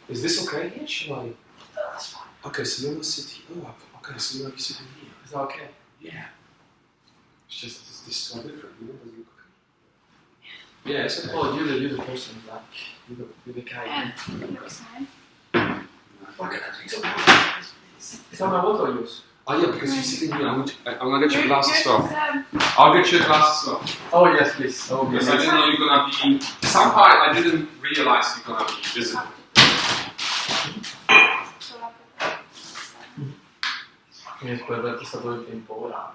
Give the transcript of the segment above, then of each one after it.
Is this okay here? Should I? That's fine. Okay, so you're not sitting. Oh, okay, so you're sitting here. Is that okay? Yeah. It's just this is so different. You know, does it look okay? Yeah, it's okay. Oh, you're the person, like, you're the guy. Yeah, looks fine. What can I drink some water? Is that my water or yours? Oh yeah, because you're sitting here. I'm gonna get you a glass as Yours well. is, I'll get you a glass as well. Oh, yes, please. Oh, Because I didn't know you're gonna be. Somehow I didn't realize you're gonna be visible. Quindi quello è stato il tempo ora.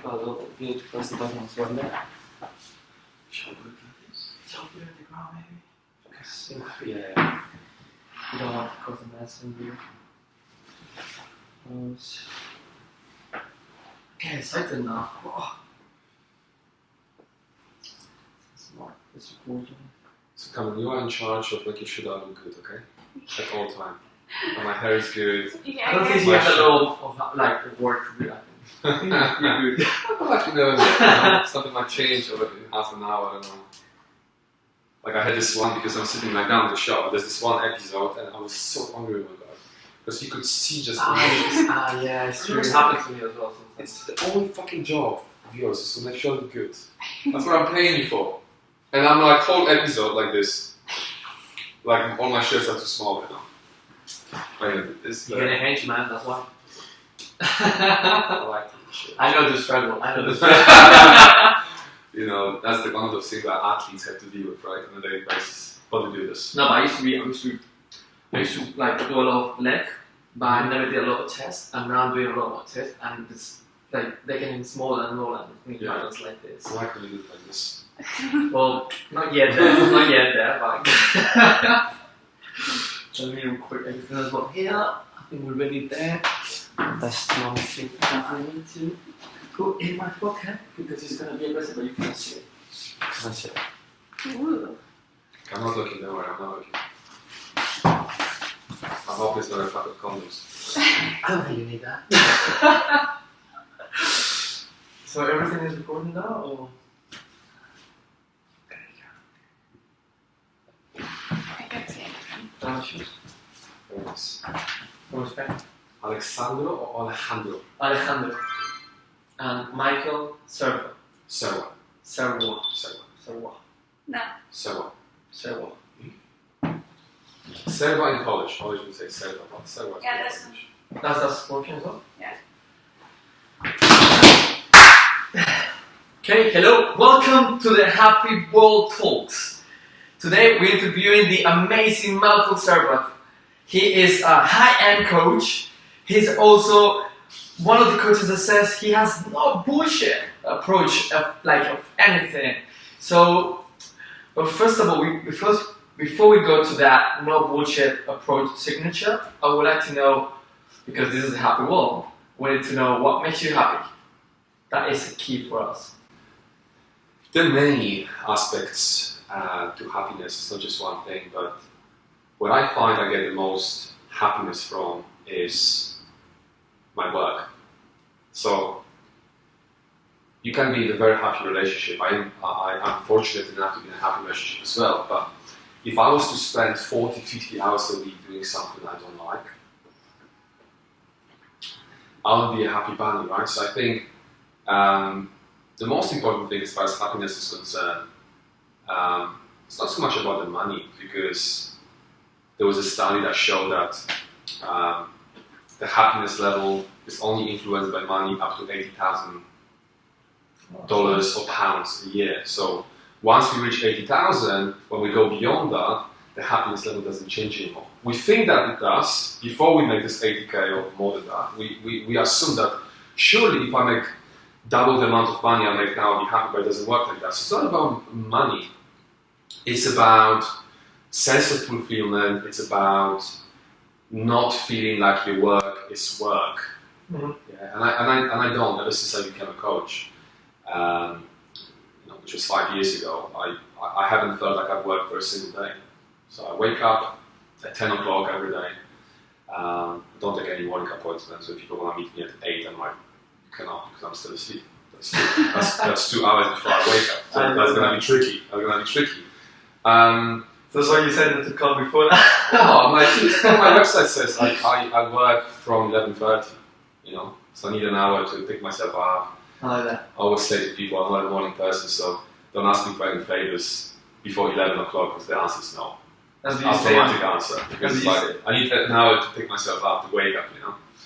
Vado, vieni tu questo per non suonare. Shall we do this? Shall we do the ground maybe? Because yeah, you don't want to cause a mess in here. Okay, excited now. Oh. Smart. It's recording. So come on, you are in charge of making sure that I look good, okay? At all time. And my hair is good. I don't think you have a lot of like work to do. I think you're good. Like you never know, something might change over in half an hour, I don't know. Like I had this one because I'm sitting like down in the shop. There's this one episode and I was so hungry with that. Because you could see just yeah, it's true. It happens to me as well sometimes. It's the only fucking job of yours is to make sure you look good. That's what I'm paying you for. And I'm like whole episode like this. Like all my shirts are too small right now. You're gonna hate man, that's why. I like the shit. I know the struggle. I know the struggle. You know, that's one of those things that athletes have to deal with, right? On a daily basis. Bodybuilders. No, but I used to like do a lot of leg, but I never did a lot of chest, and now I'm doing a lot more chest, and it's like they're getting smaller and more, and balance like this. I like when you look like this. Well, not yet there, but let me record everything as well here. I think we're ready there. That's the only thing that I need to put in my pocket because it's gonna be a present, but you can't see it. Can't see it. Ooh. I'm not looking, don't worry, I'm not looking. I hope it's not a pack of condoms. I don't think you need that. So everything is recording now, or? I don't see anything. Yes. From Spain. Alexandro or Alejandro? Alejandro. And Michael Serwa. Serwa. Serwa. Serwa. Serwa. No. Serwa. Serwa. Serwa in Polish. Polish would say Serwa, but Serwa is Yeah, in that's- Polish. That's working as well? Yeah. Okay, hello. Welcome to the Happy World Talks. Today we're interviewing the amazing Michael Serwa. He is a high-end coach. He's also one of the coaches that says he has no bullshit approach of anything. So, but first of all, before we go to that no bullshit approach signature, I would like to know, because this is a happy world, we need to know what makes you happy. That is the key for us. There are many aspects to happiness. It's not just one thing, but what I find I get the most happiness from is my work. So you can be in a very happy relationship. I'm fortunate enough to be in a happy relationship as well, but if I was to spend 40, 50 hours a week doing something I don't like, I wouldn't be a happy bunny, right? So I think the most important thing as far as happiness is concerned, it's not so much about the money, because there was a study that showed that the happiness level is only influenced by money up to $80,000 or pounds a year. So once we reach 80,000, when we go beyond that, the happiness level doesn't change anymore. We think that it does before we make this 80k or more than that. We assume that surely if I make double the amount of money I make now, I'll be happy, but it doesn't work like that. So it's not about money. It's about sense of fulfillment. It's about not feeling like your work is work. Mm-hmm. Yeah, and I don't. Ever since I became a coach, which was 5 years ago, I haven't felt like I've worked for a single day. So I wake up at 10 o'clock every day. Don't take any morning appointments. When people want to meet me at 8, I'm like, you cannot, because I'm still asleep. That's 2 hours before I wake up. So that's gonna be tricky. So that's why you said that to come before that? No, my website says I work from 11:30. So I need an hour to pick myself up. I like that. I always say to people, I'm not a morning person, so don't ask me for any favors before 11 o'clock because the answer is no. And do you Automatic answer. Because it's like, I need an hour to pick myself up to wake up,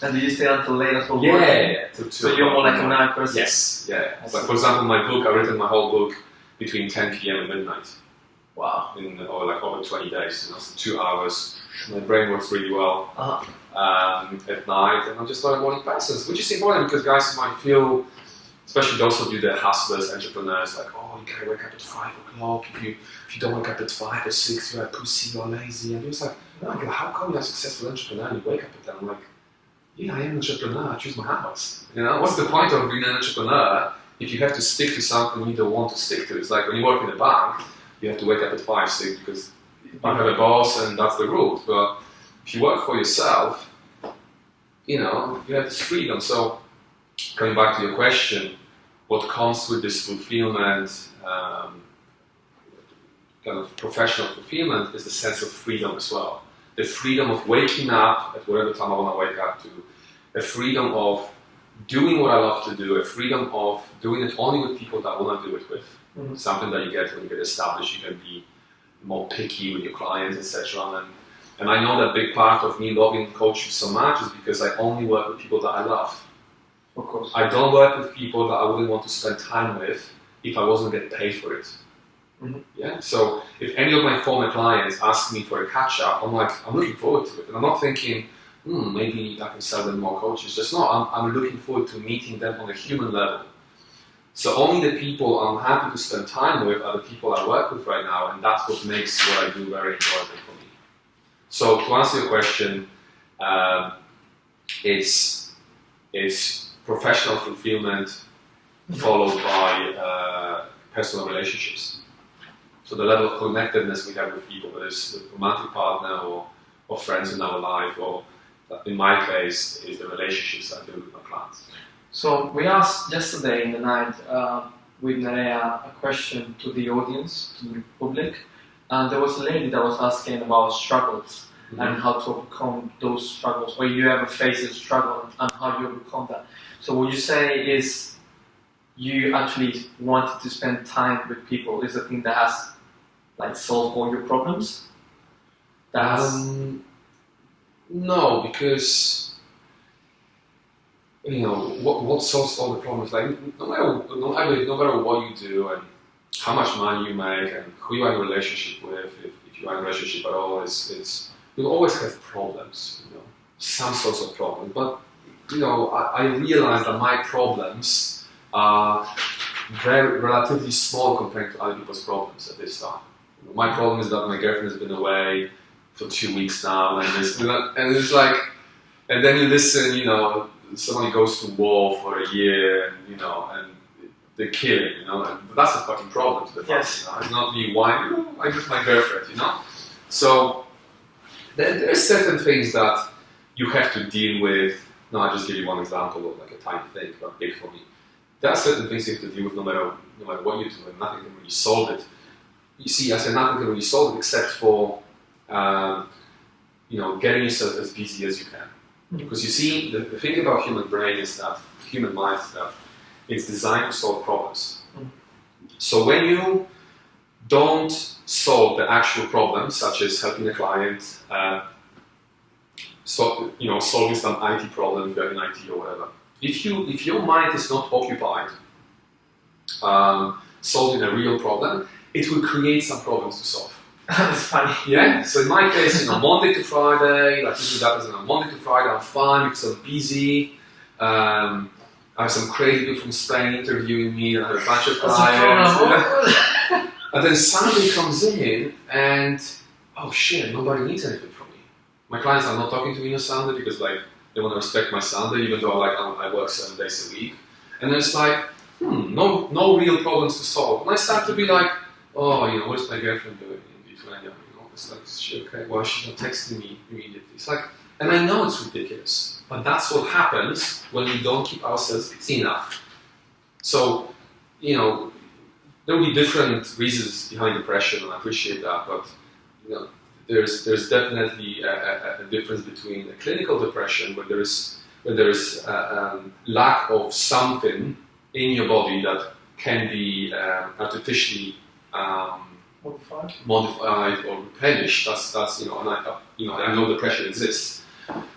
And do you stay until late as well? Yeah. So you're more like a night person? Yes, yeah. Like, for example, my book, I've written my whole book between 10 p.m. and midnight. Wow. Or like over 20 days, so 2 hours. My brain works really well at night, and I'm just not a morning person, which is important because guys might feel, especially those of you that are hustlers, entrepreneurs, like, oh, you gotta wake up at 5 o'clock. If you don't wake up at 5 or 6, you're a pussy or lazy. And it's like, no, how come you're a successful entrepreneur and you wake up at that? I'm like, yeah, I am an entrepreneur, I choose my hours. What's the point of being an entrepreneur if you have to stick to something you don't want to stick to? It's like when you work in a bank, you have to wake up at 5, 6 because you have a boss and that's the rules. But if you work for yourself, you have this freedom. So coming back to your question, what comes with this fulfillment, kind of professional fulfillment, is the sense of freedom as well. The freedom of waking up at whatever time I want to wake up to, a freedom of doing what I love to do, a freedom of doing it only with people that I want to do it with. Mm-hmm. Something that you get when you get established. You can be more picky with your clients, etc. And I know that big part of me loving coaching so much is because I only work with people that I love. Of course. I don't work with people that I wouldn't want to spend time with if I wasn't getting paid for it. Mm-hmm. Yeah. So if any of my former clients ask me for a catch-up, I'm looking forward to it, and I'm not thinking, maybe I can sell them more coaches. Just no, I'm looking forward to meeting them on a human level. So only the people I'm happy to spend time with are the people I work with right now, and that's what makes what I do very enjoyable for me. So to answer your question, it's professional fulfillment followed by personal relationships. So the level of connectedness we have with people, whether it's a romantic partner or friends in our life, or in my case, is the relationships I build with my clients. So we asked yesterday in the night with Nerea a question to the audience, to the public, and there was a lady that was asking about struggles and how to overcome those struggles, or you ever face a struggle and how you overcome that. So what you say is you actually wanted to spend time with people is the thing that has solved all your problems? No, because what solves all the problems? No matter what you do and how much money you make and who you are in a relationship with, if you are in a relationship at all, you'll always have problems. Some sorts of problems. But I realize that my problems are very relatively small compared to other people's problems at this time. My problem is that my girlfriend has been away for 2 weeks now, and it's like, and then you listen, somebody goes to war for a year, and they kill him, and that's a fucking problem to the family. Yes. It's not me whining, I'm just my girlfriend, So there are certain things that you have to deal with. No, I'll just give you one example of a tiny thing, but big for me. There are certain things you have to deal with no matter what you do, and nothing can really solve it. You see, I said nothing can really solve it except for getting yourself as busy as you can. Because you see, the thing about human brain is that, human mind is that, it's designed to solve problems. So when you don't solve the actual problems, such as helping a client, solving some IT problem if you're in IT or whatever, if your mind is not occupied solving a real problem, it will create some problems to solve. That's funny. Yeah. So in my case, Monday to Friday, Monday to Friday, I'm fine because I'm busy. I have some crazy people from Spain interviewing me, and I have a bunch of clients. And then Sunday comes in, and oh shit, nobody needs anything from me. My clients are not talking to me on Sunday because they want to respect my Sunday, even though I work 7 days a week. And then it's like, no real problems to solve. And I start to be like, oh, what is my girlfriend doing in between? It's like, shit, okay, why she's not texting me immediately? It's like, and I know it's ridiculous, but that's what happens when we don't keep ourselves busy enough. So, you know, there will be different reasons behind depression, and I appreciate that. But you know, there's definitely a difference between a clinical depression, where there is lack of something in your body that can be artificially modified or replenished. That's and I know depression exists,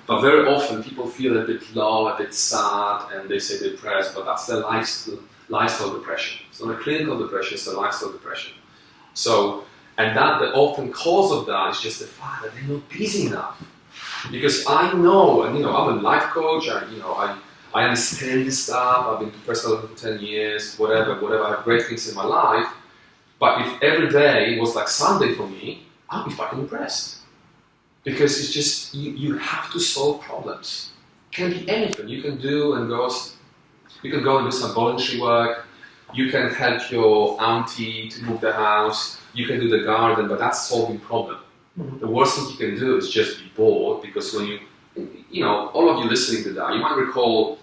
but very often people feel a bit low, a bit sad, and they say depressed, but that's their lifestyle depression. It's not a clinical depression; it's a lifestyle depression. So, and that the often cause of that is just the fact that they're not busy enough. Because I know, and I'm a life coach. I understand this stuff. I've been to personal development for 10 years, whatever. I have great things in my life. But if every day was like Sunday for me, I'll be fucking depressed. Because it's just, you have to solve problems. It can be anything. You can go and do some voluntary work. You can help your auntie to move the house. You can do the garden, but that's solving problem. Mm-hmm. The worst thing you can do is just be bored, because when all of you listening to that, you might recall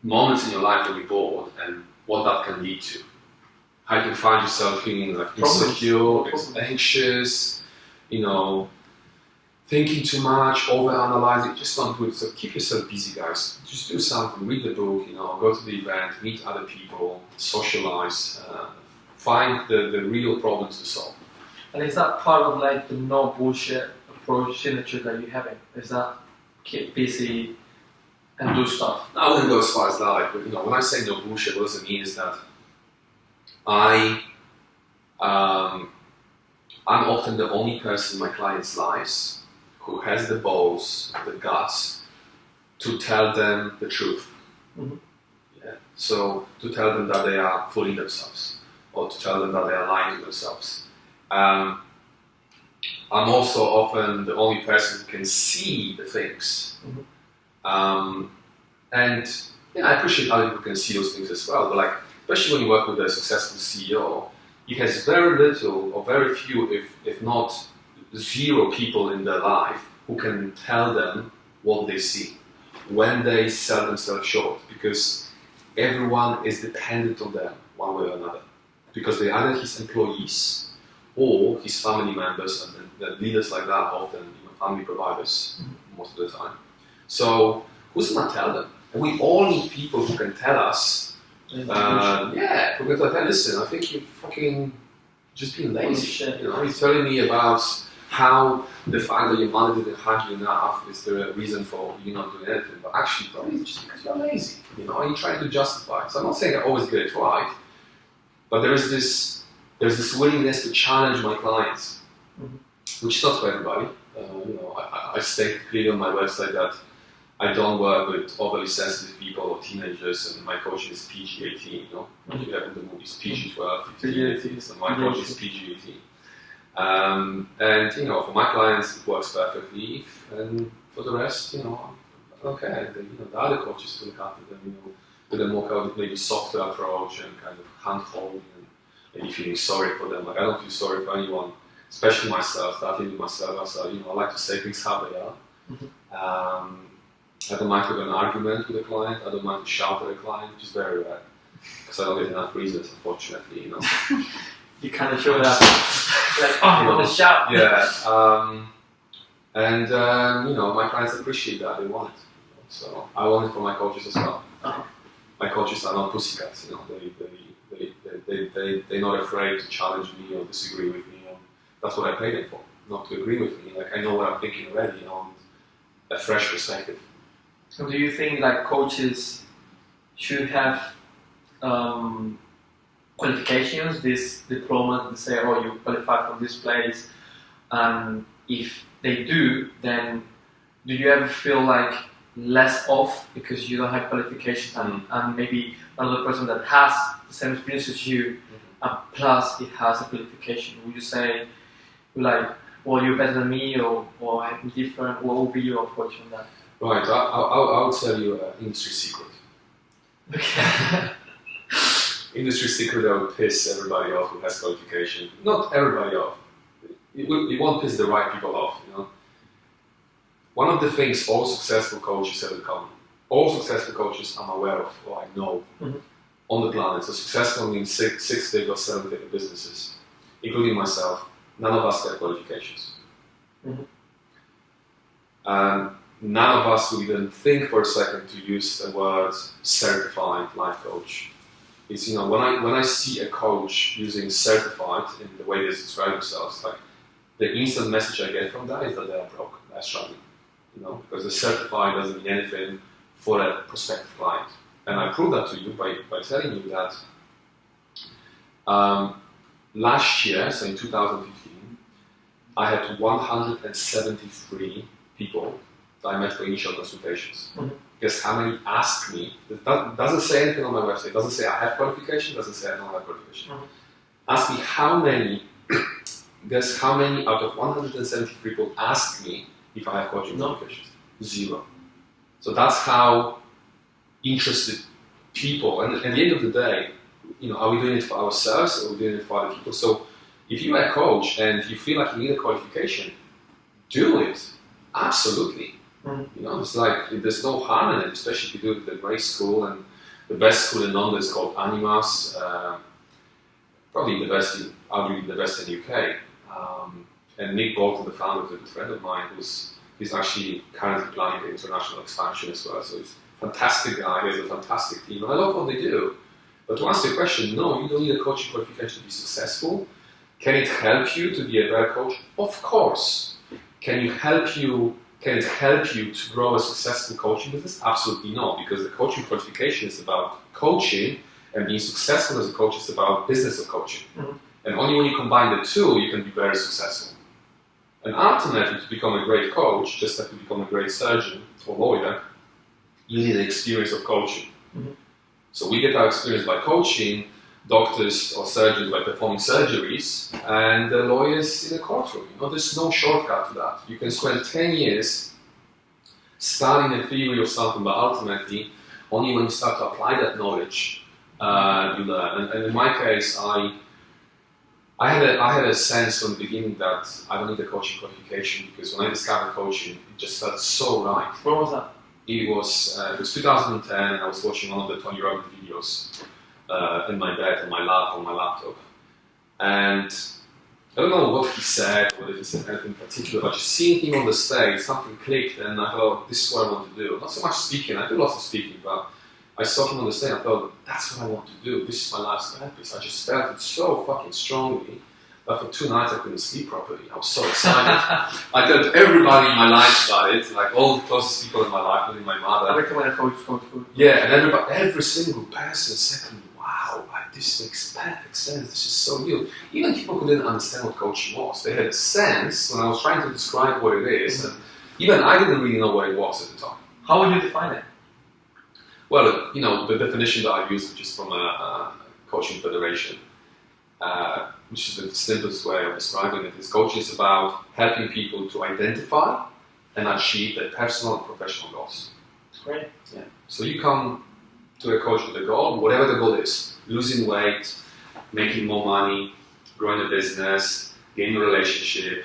moments in your life when you're bored and what that can lead to. How you can find yourself feeling like insecure, anxious, thinking too much, over-analyzing. Just don't do it. So keep yourself busy, guys. Just do something, read the book, go to the event, meet other people, socialize, find the real problems to solve. And is that part of like the no bullshit approach signature that you're having? Is that keep busy and do stuff? I wouldn't go as far as that. But when I say no bullshit, what does it mean is that I'm often the only person in my clients' lives who has the balls, the guts to tell them the truth. Mm-hmm. Yeah. So to tell them that they are fooling themselves, or to tell them that they are lying to themselves. I'm also often the only person who can see the things. Mm-hmm. And I appreciate other people can see those things as well, but especially when you work with a successful CEO, he has very little or very few, if not zero people in their life who can tell them what they see when they sell themselves short, because everyone is dependent on them one way or another, because they're either his employees or his family members, and the leaders like that often family providers most of the time. So who's going to tell them? And we all need people who can tell us, who can tell, hey, listen, I think you're fucking just being lazy. You're telling me about how the fact that your mother didn't hug you enough is the reason for you not doing anything, but actually probably it's just because you're lazy. You're trying to justify it. So I'm not saying I always get it right, but there's this willingness to challenge my clients, which is not for everybody. I state clearly on my website that I don't work with overly sensitive people or teenagers, and my coaching is PG-18. You have the movies PG-12, 15, 18, so my coaching is PG-18. And for my clients it works perfectly, and for the rest, okay. The other coaches to look after them, with a more kind of maybe softer approach and kind of hand-holding. Maybe feeling sorry for them. I don't feel sorry for anyone, especially myself, starting with myself. So, I like to say things how they are. Mm-hmm. I don't mind to have an argument with a client. I don't mind to shout at a client, which is very rare, because I don't get enough reasons, unfortunately. You kind of show that, I want to shout. Yeah. My clients appreciate that. They want it. So I want it for my coaches as well. Uh-huh. My coaches are not pussycats. They're not afraid to challenge me or disagree with me. That's what I pay them for, not to agree with me. I know what I'm thinking already, a fresh perspective. So do you think coaches should have qualifications, this diploma, to say, you qualify from this place? And if they do, then do you ever feel less off because you don't have qualifications, and maybe another person that has the same experience as you, and plus it has a qualification? Would you say, you're better than me, or I'm different? What would be your approach on that? Right, I would tell you an industry secret. Okay. Industry secret that would piss everybody off who has qualification. Not everybody off. It won't piss the right people off, One of the things all successful coaches have in common, all successful coaches I'm aware of, or I know, on the planet. So successful means six-figure, seven-figure businesses, including myself. None of us get qualifications. Mhm. None of us will even think for a second to use the word certified life coach. It's, when I see a coach using certified in the way they describe themselves, like the instant message I get from that is that they are broke, they're struggling. Because the certified doesn't mean anything for a prospective client. And I prove that to you by telling you that last year, so in 2015, I had 173 people that I met for initial consultations. Mm-hmm. Guess how many asked me? That doesn't say anything on my website. It doesn't say I have qualification, doesn't say I don't have qualification. Mm-hmm. Ask me how many, guess how many out of 173 people asked me if I have coaching qualifications? 0. So that's how interested people, and at the end of the day, are we doing it for ourselves or are we doing it for other people? So if you're a coach and you feel like you need a qualification, do it. Absolutely. Mm-hmm. It's like there's no harm in it, especially if you do it at a great school, and the best school in London is called Animas, probably the best, arguably the best in the UK. And Nick Bolton, the founder, is a good friend of mine he's actually currently planning the international expansion as well. So he's a fantastic guy, he has a fantastic team, and I love what they do. But to answer your question, no, you don't need a coaching qualification to be successful. Can it help you to be a better coach? Of course. Can it help you to grow a successful coaching business? Absolutely not, because the coaching qualification is about coaching, and being successful as a coach is about business of coaching. Mm-hmm. And only when you combine the two, you can be very successful. And ultimately, to become a great coach, just like to become a great surgeon or lawyer, you need the experience of coaching. Mm-hmm. So we get our experience by coaching, doctors or surgeons by performing surgeries, and the lawyers in a courtroom. There's no shortcut to that. You can spend 10 years studying the theory of something, but ultimately, only when you start to apply that knowledge, you learn. And in my case, I had a sense from the beginning that I don't need a coaching qualification, because when I discovered coaching, it just felt so right. When was that? It was 2010, and I was watching one of the Tony Robbins videos in my bed, on my lap, on my laptop. And I don't know what he said, whether he said anything particular, but just seeing him on the stage, something clicked, and I thought, this is what I want to do. Not so much speaking, I do lots of speaking, but I saw him on the stage, and I thought, that's what I want to do. This is my life's purpose. I just felt it so fucking strongly that for 2 nights I couldn't sleep properly. I was so excited. I told everybody in my life about it, like all the closest people in my life, including my mother. I recommend a coach for. Yeah, and every single person said to me, wow, this makes perfect sense, this is so real. Even people who didn't understand what coaching was, they had a sense when I was trying to describe what it is, and even I didn't really know what it was at the time. How would you define it? Well, the definition that I use, which is from a coaching federation, which is the simplest way of describing it, is coaching is about helping people to identify and achieve their personal and professional goals. Great. Yeah. So you come to a coach with a goal, whatever the goal is: losing weight, making more money, growing a business, gaining a relationship,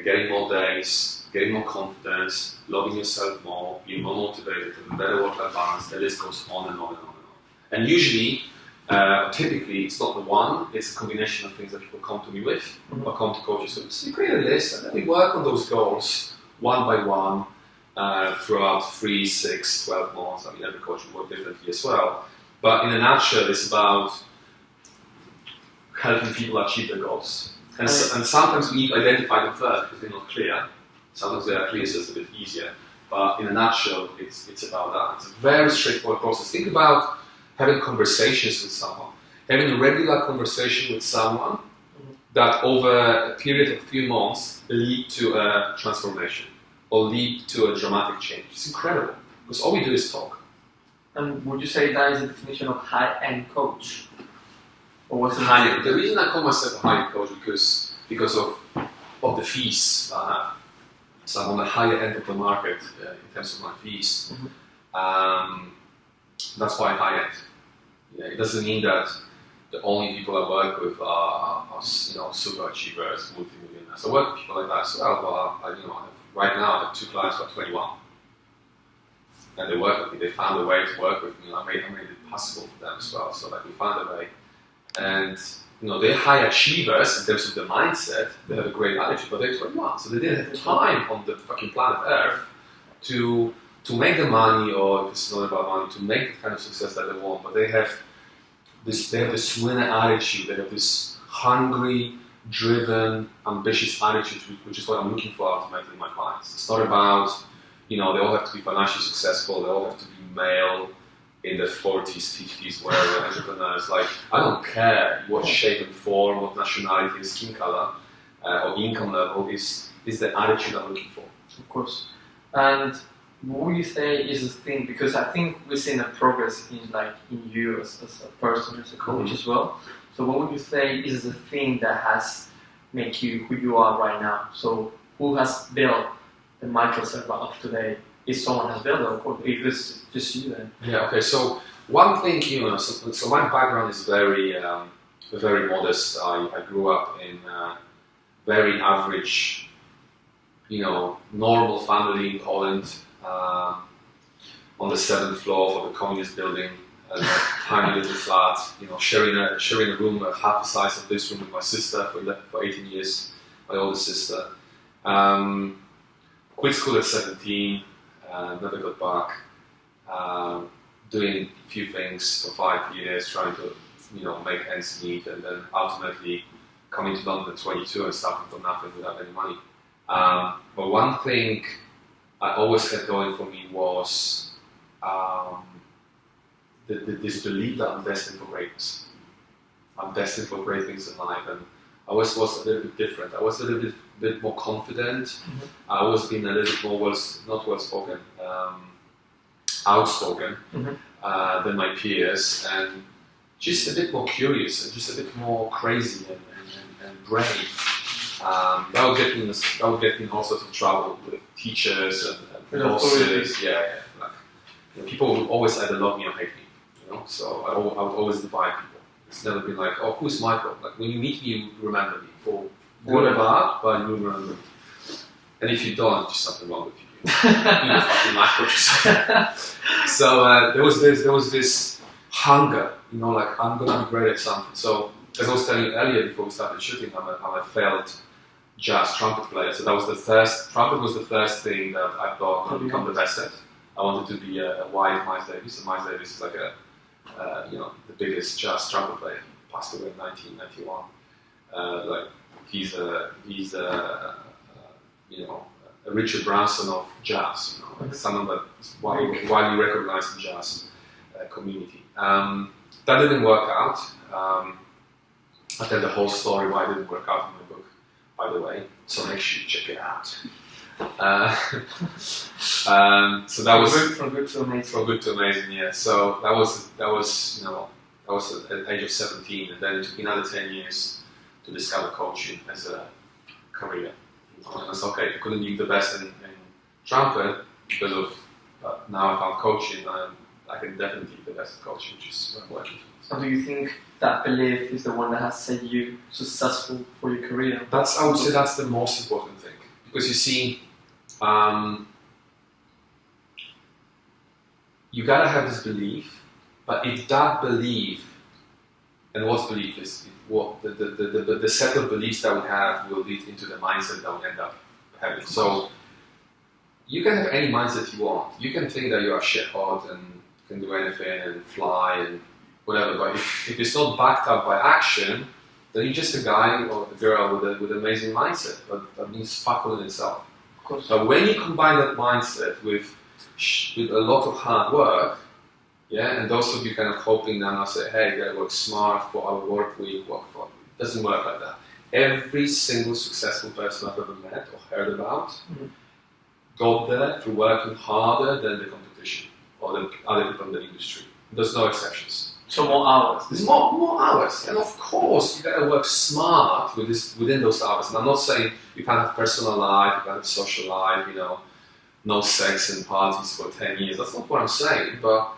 getting more days, getting more confidence, loving yourself more, being more motivated, having better work-life balance. The list goes on and on and on and on. And usually, typically, it's not the one, it's a combination of things that people come to me with, or come to coaches with. So you create a list, and then we work on those goals one by one throughout 3, 6, 12 months. I mean, every coach will work differently as well. But in a nutshell, it's about helping people achieve their goals. And sometimes we need to identify them first because they're not clear. Sometimes they are clear, so it's a bit easier. But in a nutshell, it's about that. It's a very straightforward process. Think about having conversations with someone, having a regular conversation with someone that over a period of 3 months lead to a transformation or lead to a dramatic change. It's incredible, because all we do is talk. And would you say that is the definition of high-end coach? Or what's the high-end? The reason I call myself a high-end coach because of the fees that I have. So I'm on the higher end of the market in terms of my fees. That's why high-end. Yeah, it doesn't mean that the only people I work with are super achievers, multi-millionaires. I work with people like that as well, but right now I have 2 clients who are 21. And they work with me, they found a way to work with me. I made it possible for them as well. So like we found a way, and they're high achievers in terms of the mindset. They have a great attitude, but they're 21, so they didn't have time on the fucking planet Earth to make the money, or if it's not about money, to make the kind of success that they want. But they have this winner attitude. They have this hungry, driven, ambitious attitude, which is what I'm looking for ultimately in my clients. It's not about, they all have to be financially successful, they all have to be male, in their 40s, 50s, whatever, entrepreneurs. Like, I don't care what shape and form, what nationality, skin color, or income level, is the attitude I'm looking for. Of course. And what would you say is the thing, because I think we've seen a progress in you as a person, as a coach as well. So what would you say is the thing that has made you who you are right now? So who has built the microserver of today? If someone has built it, of course, if it's just you then. Yeah, okay, so one thing, so my background is very modest. I grew up in a very average, normal family in Poland, on the 7th floor of the communist building, a tiny little flat, sharing a room half the size of this room with my sister for 18 years, my older sister. Quit school at 17, never got back, doing a few things for 5 years, trying to make ends meet, and then ultimately coming to London at 22 and starting from nothing without any money. But one thing I always had going for me was this belief that I'm destined for greatness. I'm destined for great things in life, and I always was a little bit different. I was a little bit more confident. Mm-hmm. I always been a little bit more not well-spoken, outspoken than my peers, and just a bit more curious and just a bit more crazy and brave. That would get me in all sorts of trouble with teachers and bosses. People would always either love me or hate me. So I would always divide people. It's never been like, oh, who's Michael? Like when you meet me, you remember me for good or bad, but you remember me. And if you don't, there's something wrong with you. You're a fucking life coach or something. So there was this hunger, like I'm gonna be great at something. So as I was telling you earlier before we started shooting, I'm a failed jazz trumpet player. So that was trumpet was the first thing that I thought I would become the best at. I wanted to be a white Miles Davis. And Miles Davis is like the biggest jazz trumpet player. Passed away in 1991. He's a Richard Branson of jazz. Someone that is widely recognized in jazz community. That didn't work out. I tell the whole story why it didn't work out in my book, by the way. So make sure you check it out. So that was from good to amazing. From good to amazing, yeah. So that was at the age of 17, and then it took me another 10 years to discover coaching as a career. And it's okay, I couldn't be the best in trumpet because of now I found coaching, and I can definitely be the best at coaching, which is what I'm working towards. So do you think that belief is the one that has made you successful for your career? I would say that's the most important thing. Because you see, you gotta have this belief, but if that belief, and what's belief is what the set of beliefs that we have will lead into the mindset that we end up having. So you can have any mindset you want. You can think that you are shit hot and can do anything and fly and whatever, but if it's not backed up by action, then you're just a guy or a girl with an amazing mindset, but that means fuck all in itself. Of course. But when you combine that mindset with a lot of hard work, and those of you kind of hoping that I say, hey, you gotta work smart for our work week, it doesn't work like that. Every single successful person I've ever met or heard about got there through working harder than the competition or the other people in the industry. There's no exceptions. So more hours. There's more hours, and of course you gotta work smart within those hours. And I'm not saying you can't have personal life, you can't have social life, no sex and parties for 10 years. That's not what I'm saying. But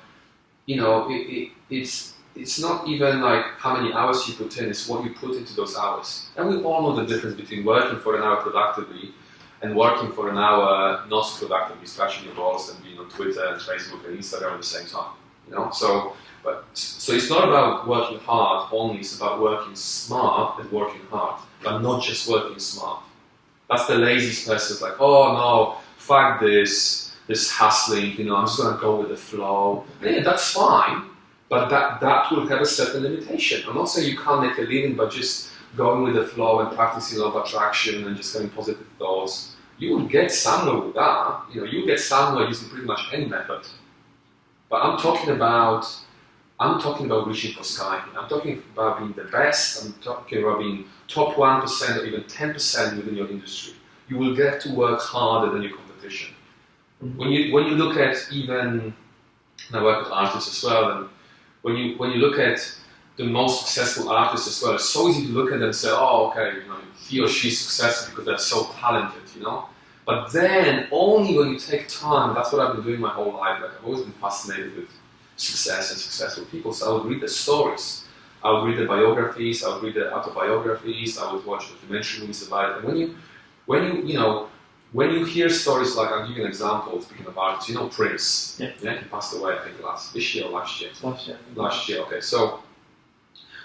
it's not even like how many hours you put in; it's what you put into those hours. And we all know the difference between working for an hour productively and working for an hour not productively, scratching your balls and being on Twitter and Facebook and Instagram at the same time. So But so it's not about working hard only. It's about working smart and working hard, but not just working smart. That's the laziest person. It's like, oh no, fuck this hustling. I'm just gonna go with the flow. And yeah, that's fine, but that will have a certain limitation. I'm not saying you can't make a living by just going with the flow and practicing law of attraction and just having positive thoughts. You will get somewhere with that. You'll get somewhere using pretty much any method. But I'm talking about reaching for sky. I'm talking about being the best. I'm talking about being top 1% or even 10% within your industry. You will get to work harder than your competition. Mm-hmm. When you look at even, and I work with artists as well, and when you look at the most successful artists as well, it's so easy to look at them and say, oh, okay, he or she's successful because they're so talented, But then, only when you take time, that's what I've been doing my whole life. Like, I've always been fascinated with success and successful people. So I would read the stories, I would read the biographies, I would read the autobiographies, I would watch documentary movies about it. And when you hear stories like, I'll give you an example, speaking of artists, Prince. Yeah, he passed away, I think, this year or last year. Last year, okay. So,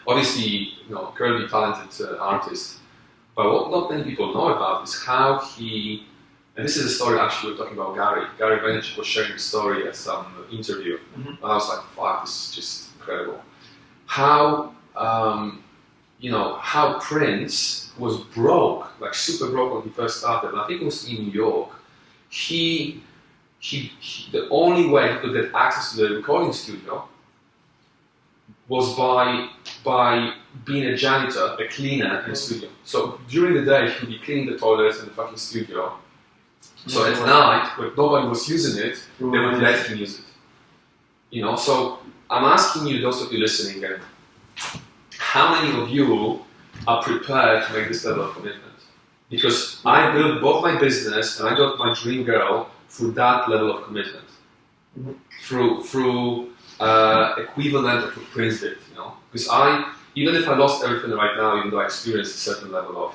obviously, incredibly talented artist. But what not many people know about is how he, and this is a story actually we're talking about Gary. Gary Vaynerchuk was sharing the story at some interview. Mm-hmm. And I was like, fuck, this is just incredible. How Prince was broke, like super broke when he first started. And I think it was in New York. He the only way he could get access to the recording studio was by being a janitor, a cleaner in the studio. So during the day, he would be cleaning the toilets in the fucking studio. So at night, when nobody was using it, they would let him use it. So I'm asking you, those of you listening, how many of you are prepared to make this level of commitment? Because I built both my business and I got my dream girl through that level of commitment. Mm-hmm. Through equivalent of what Prince did, Because even if I lost everything right now, even though I experienced a certain level of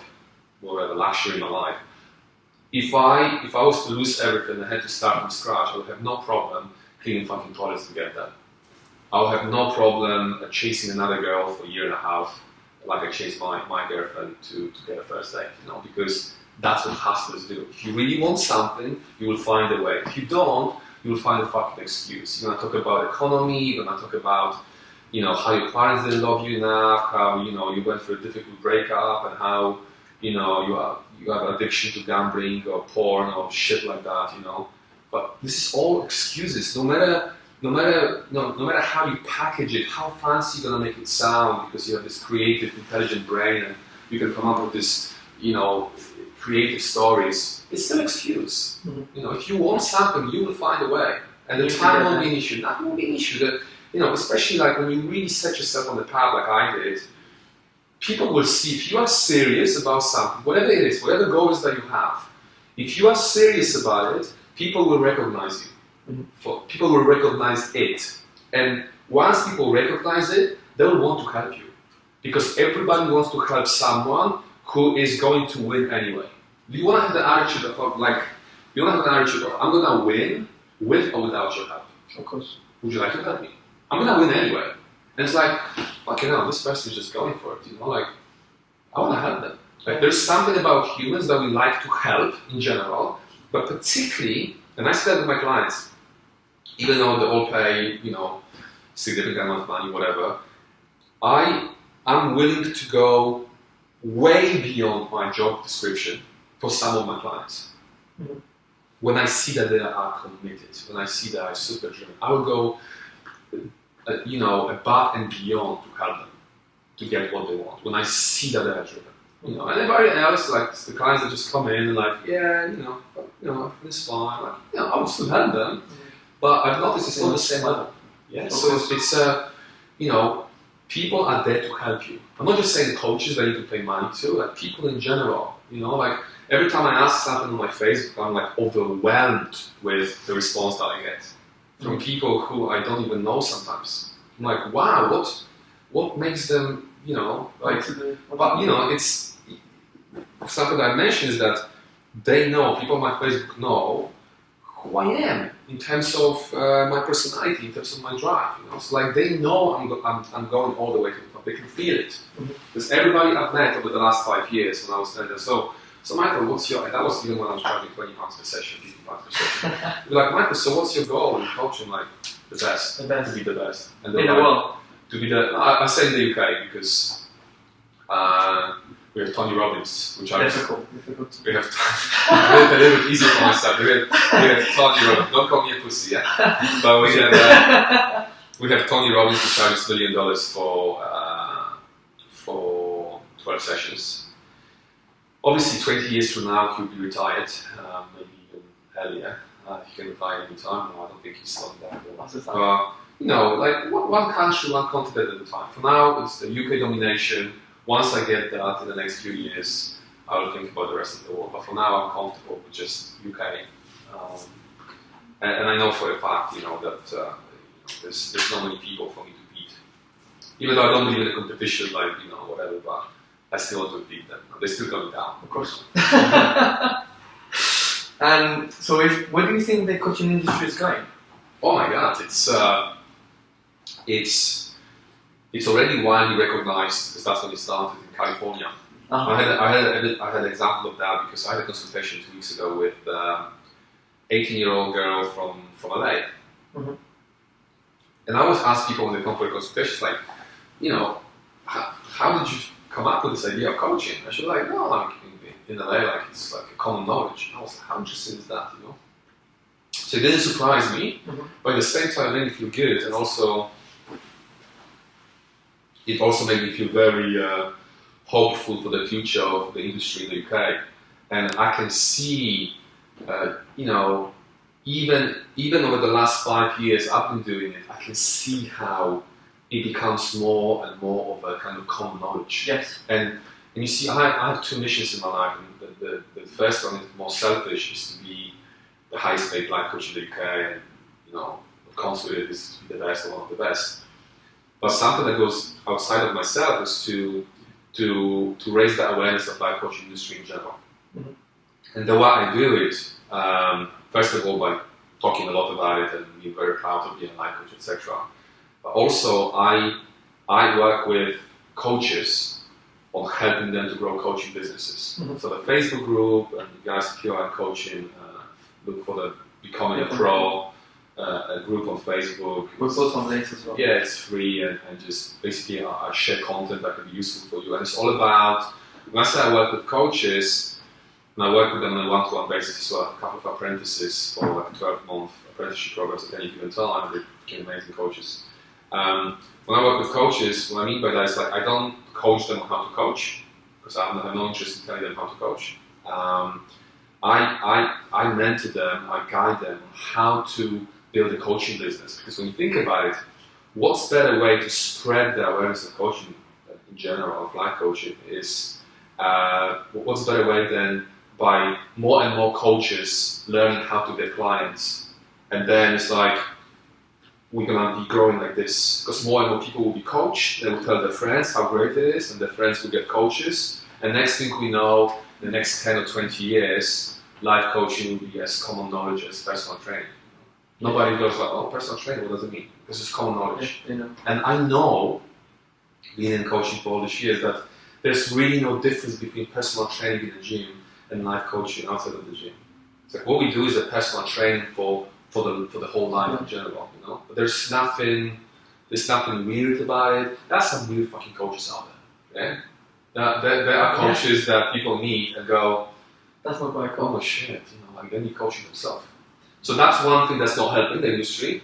whatever luxury in my life, if I was to lose everything and I had to start from scratch, I would have no problem cleaning fucking toilets to get that. I would have no problem chasing another girl for a year and a half, like I chased my girlfriend to get a first date, because that's what hustlers do. If you really want something, you will find a way. If you don't, you will find a fucking excuse. You're gonna talk about economy, you're gonna talk about, how your parents didn't love you enough, how, you went through a difficult breakup, and how, you have addiction to gambling or porn or shit like that, But this is all excuses. No matter how you package it, how fancy you're gonna make it sound, because you have this creative, intelligent brain, and you can come up with this, creative stories. It's still an excuse. Mm-hmm. If you want something, you will find a way, and the time won't be an issue. Nothing will be an issue. Especially like when you really set yourself on the path, like I did. People will see if you are serious about something, whatever it is, whatever goals that you have. If you are serious about it, people will recognize you. Mm-hmm. People will recognize it, and once people recognize it, they'll want to help you, because everybody wants to help someone who is going to win anyway. Do you want to have the attitude of I'm gonna win with or without your help? Of course. Would you like to help me? I'm gonna win anyway. And it's like, this person is just going for it. I want to help them. Like, there's something about humans that we like to help in general, but particularly, and I say that with my clients, even though they all pay, significant amount of money, whatever, I'm willing to go way beyond my job description for some of my clients. Mm-hmm. When I see that they are committed, when I see that I'm super driven, I will go, above and beyond to help them to get what they want. When I see that they are driven, and everybody else, like the clients that just come in and like, it's fine. Like, I will still help them, but I've noticed it's not the same level. Yeah, so it's people are there to help you. I'm not just saying coaches that need to pay money to, like people in general. Like every time I ask something on my Facebook, I'm like overwhelmed with the response that I get from people who I don't even know sometimes. I'm like, wow, what makes them, it's something that I mentioned is that they know, people on my Facebook know who I am in terms of my personality, in terms of my drive. So like they know I'm going all the way to the top. They can feel it. Because everybody I've met over the last 5 years when I was there, so Michael, what's your? And that was even when I was charging 20 pounds per session, 50 pounds per session. They're like, Michael, so what's your goal in coaching? Like the best, to be the best, and In the world. to be the. I say in the UK because. We have Tony Robbins, which Difficult. we have a little bit easier for myself. We have Tony Robbins. Don't call me a pussy, yeah. But we have Tony Robbins who charges $1 million for 12 sessions. Obviously, 20 years from now he'll be retired, maybe even earlier. He can retire any time. No, I don't think he's slowing down. Like one country, one continent at a time. For now, it's the UK domination. Once I get that in the next few years, I will think about the rest of the world. But for now, I'm comfortable with just UK. And I know for a fact, that there's not many people for me to beat. Even though I don't believe in a competition, like, whatever, but I still want to beat them. They're still going down. Of course. And so, where do you think the coaching industry is going? Oh my God, it's already widely recognized because that's when it started in California. Uh-huh. I had an example of that because I had a consultation 2 weeks ago with 18-year-old girl from LA. Mm-hmm. And I always ask people when they come for a consultation, like, how did you come up with this idea of coaching? I should like, no, like in LA, like it's like a common knowledge. I was like, how interesting is that, So it didn't surprise me, but at the same time, it made me feel good, and also it also made me feel very hopeful for the future of the industry in the UK. And I can see, even over the last 5 years I've been doing it, I can see how it becomes more and more of a kind of common knowledge. Yes. And you see, I have 2 missions in my life. And the first one is more selfish, is to be the highest paid life coach in the UK, and what comes with it is to be the best or one of the best. But something that goes outside of myself is to raise the awareness of life coaching industry in general. Mm-hmm. And the way I do it, first of all, by talking a lot about it and being very proud of being a life coach, etc. But also, I work with coaches on helping them to grow coaching businesses. Mm-hmm. So the Facebook group, and you guys here are coaching, look for the Becoming a Pro. A group on Facebook. We'll put some links as well. Yeah, it's free, and just basically I share content that can be useful for you. And it's all about, when I say I work with coaches, and I work with them on a one-to-one basis as well, a couple of apprentices for like 12-month apprenticeship programs at any given time. They became amazing coaches. When I work with coaches, what I mean by that is like I don't coach them on how to coach, because I have no interest in telling them how to coach. I mentor them, I guide them on how to build a coaching business, because when you think about it, what's better way to spread the awareness of coaching in general, of life coaching, is what's better way than by more and more coaches learning how to get clients, and then it's like we're gonna be growing like this, because more and more people will be coached, they will tell their friends how great it is, and their friends will get coaches, and next thing we know, the next 10 or 20 years, life coaching will be as common knowledge as personal training. Nobody goes like, oh, personal training, what does it mean? This is common knowledge. And I know, being in coaching for all these years, that there's really no difference between personal training in the gym and life coaching outside of the gym. It's like what we do is a personal training for the whole life in general, But there's nothing weird about it. There's some weird fucking coaches out there, yeah? There are coaches that people meet and go, that's not my coach. Oh shit, like they need coaching themselves. So that's one thing that's not helping the industry,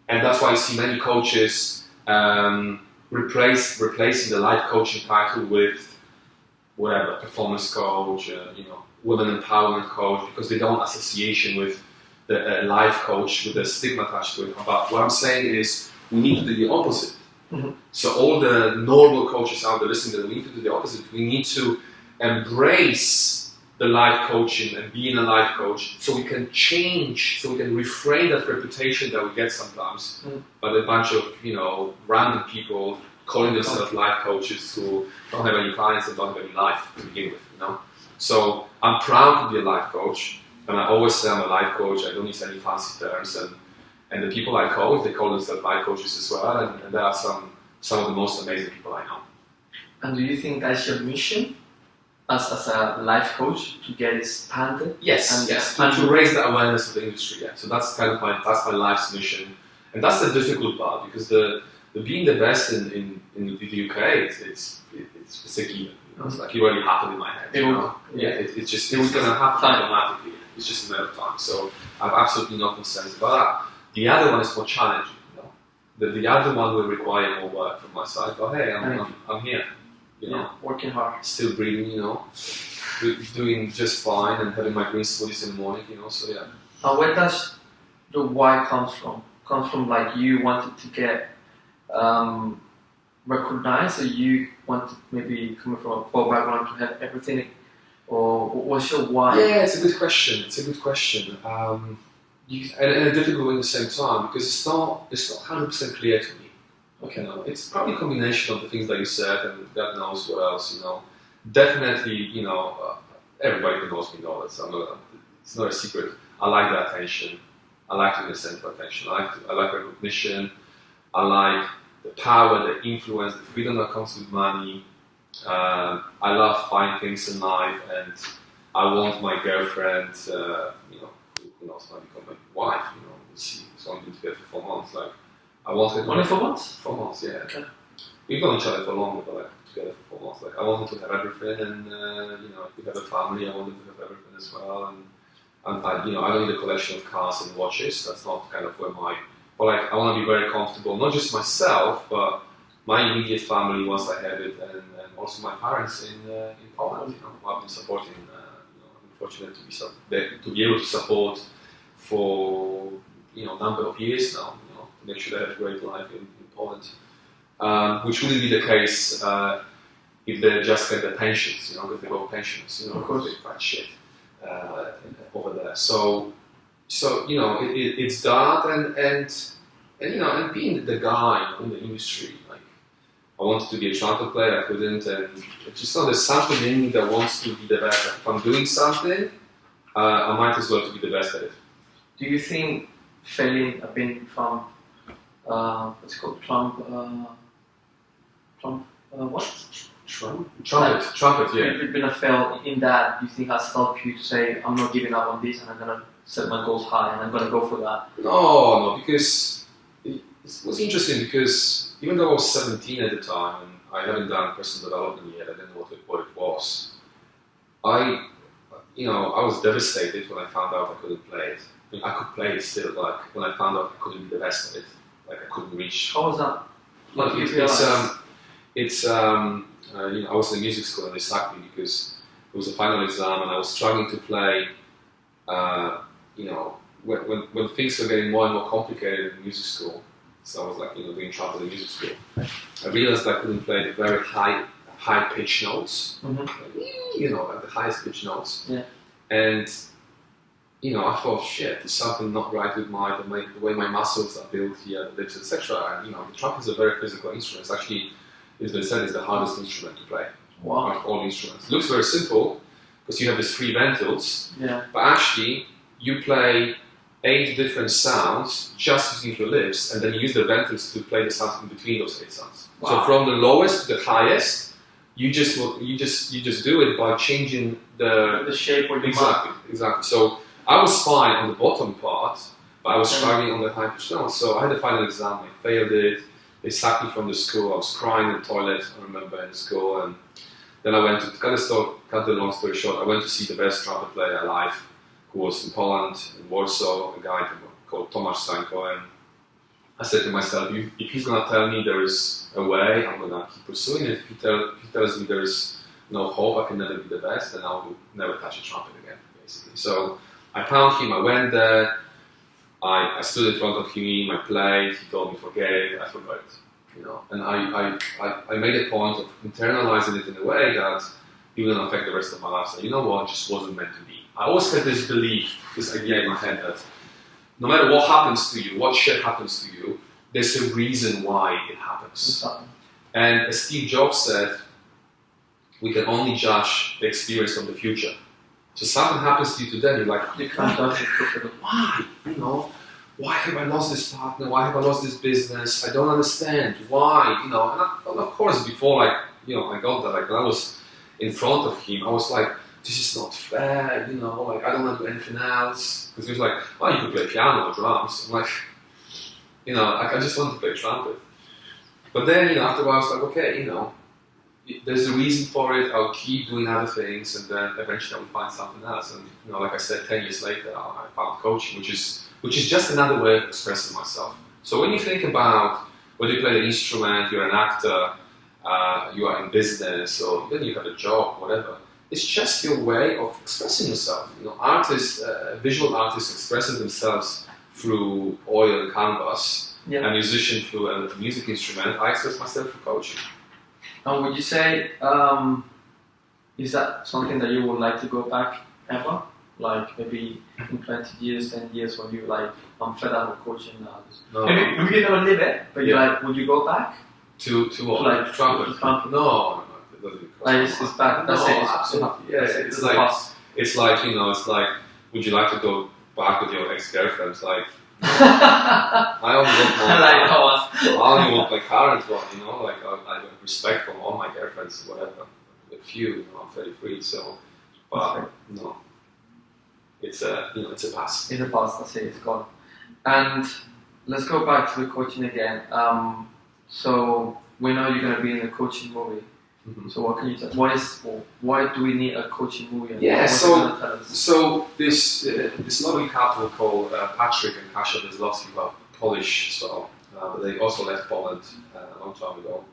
and that's why you see many coaches replacing the life coaching title with whatever, performance coach, women empowerment coach, because they don't association with the life coach with a stigma attached to it. But what I'm saying is we need to do the opposite. Mm-hmm. So all the normal coaches out there listening, we need to do the opposite. We need to embrace the life coaching and being a life coach, so we can change, so we can reframe that reputation that we get sometimes by a bunch of random people calling themselves life coaches who don't have any clients and don't have any life to begin with. So I'm proud to be a life coach. And I always say I'm a life coach. I don't use any fancy terms. And the people I coach, they call themselves life coaches as well. And there are some of the most amazing people I know. And do you think that's your mission as a life coach, to get expanded? Yes, to raise the awareness of the industry. Yeah. So that's kind of my life's mission. And that's the difficult part, because the being the best in the UK, it's a given. You know? It's like it already happened in my head. It's going to happen automatically. It's just a matter of time. So I have absolutely no concerns about that. The other one is more challenging. You know? The other one will require more work from my side. But hey, I'm here. You know, working hard, still breathing. You know, doing just fine, and having my green smoothies in the morning. You know, so yeah. Where does the why comes from? Comes from like you wanted to get recognized, or you wanted maybe coming from a poor background to have everything, or what's your why? Yeah, it's a good question. And a difficult one at the same time, because it's not 100% clear to me. Okay, no, it's probably a combination of the things that you said, and God knows what else. You know, definitely, you know, everybody who knows me knows it. It's not a secret. I like the attention. I like to be the center of attention. I like recognition. I like the power, the influence, the freedom that comes with money. I love fine things in life, and I want my girlfriend, you know, who knows, might become my wife. You know, we'll see. So I've been together for 4 months. Like, I wanted only 4 months. 4 months, yeah. Okay. We've known each other for longer, but like together for 4 months. Like, I wanted to have everything, and you know, if we have a family, I wanted to have everything as well. And I don't need a collection of cars and watches. That's not kind of where but like, I want to be very comfortable, not just myself, but my immediate family once I have it, and also my parents in Poland. You know, who I've been supporting. I'm fortunate to be able to support for a number of years now. You know, to make sure they have a great life in Poland, which wouldn't be the case if they just get the pensions. You know, because they got pensions. You know, of course, they're quite shit. Over there, so you know, it's that, and you know, and being the guy in the industry, like, I wanted to be a trumpet player, I couldn't, and it's just there's something in me that wants to be the best. Like, if I'm doing something, I might as well to be the best at it. Do you think failing a bit from what's it called, Trumpet, yeah. You've been a fail in that, you think has helped you to say, I'm not giving up on this, and I'm gonna set my goals high, and I'm gonna go for that? No, because it was interesting, because even though I was 17 at the time, and I haven't done personal development yet, I didn't know what it was. I was devastated when I found out I couldn't play it. I mean, I could play it still, but like, when I found out I couldn't be the best at it, like I couldn't reach. How was that? Like, I was in music school, and they sacked me because it was a final exam, and I was struggling to play. When things were getting more and more complicated in music school, so I was like, doing trumpet in music school. I realized I couldn't play the very high pitch notes, like the highest pitch notes. Yeah. And I thought, shit, there's something not right with the way my muscles are built here, the lips, etc. And the trumpet is a very physical instrument. It's actually, it's been said, it's the hardest instrument to play. Wow. Of all instruments. It looks very simple because you have these 3 ventils, but actually you play 8 different sounds just using your lips, and then you use the ventils to play the sounds in between those 8 sounds. Wow. So from the lowest to the highest, you just do it by changing the shape or the exactly. So I was fine on the bottom part, but I was struggling on the high pitch notes. So I had a final exam, I failed it. They sacked me from the school. I was crying in the toilet, I remember, in school. And then I went to, cut the long story short, I went to see the best trumpet player alive, who was in Poland, in Warsaw, a guy called Tomasz Stanko. And I said to myself, if he's going to tell me there is a way, I'm going to keep pursuing it. If he tells me there is no hope, I can never be the best, then I will never touch a trumpet again, basically. So I found him, I went there, I stood in front of him, I played, he told me forget it, I forgot it. And I made a point of internalizing it in a way that it will affect the rest of my life. So, you know what, it just wasn't meant to be. I always had this belief, this idea in my head that no matter what happens to you, what shit happens to you, there's a reason why it happens. And as Steve Jobs said, we can only judge the experience from the future. So something happens to you today, you're like, You can't judge it. why? You know, why have I lost this partner? Why have I lost this business? I don't understand. Why? You know, and of course, before like, you know, I got that, like when I was in front of him, I was like, this is not fair, you know, like I don't want to do anything else. Because he was like, oh, you could play piano or drums. I'm like, you know, like, I just want to play trumpet. But then, you know, after a while, I was like, okay, you know, there's a reason for it. I'll keep doing other things, and then eventually I will find something else. And you know, like I said, 10 years later, I found coaching, which is just another way of expressing myself. So when you think about whether you play the instrument, you're an actor, you are in business, or then you have a job, whatever, it's just your way of expressing yourself. You know, artists, visual artists expressing themselves through oil and canvas, a musician through a music instrument. I express myself through coaching. And would you say, is that something that you would like to go back ever? Like maybe in 20 years, 10 years, when you like, I'm fed up of coaching now. No. Maybe you never live it, but you're like, would you go back? To what? Like trumpet? No. It doesn't Like it's back. That's it. Absolutely. Yeah, it's like you know, it's like, would you like to go back with your ex-girlfriends? Like, I only want my current one, you know, like I have respect for all my girlfriends, whatever. A few, you know, I'm 33, so, but no, it's a, you know, it's a past. It's a past, that's it, it's gone. And let's go back to the coaching again. So we know you're going to be in a coaching movie. Mm-hmm. So what can you tell? Why do we need a coaching movie? Yeah, so this lovely couple called Patrick and Kasia Wysłowski, are Polish as well, but they also left Poland a long time ago.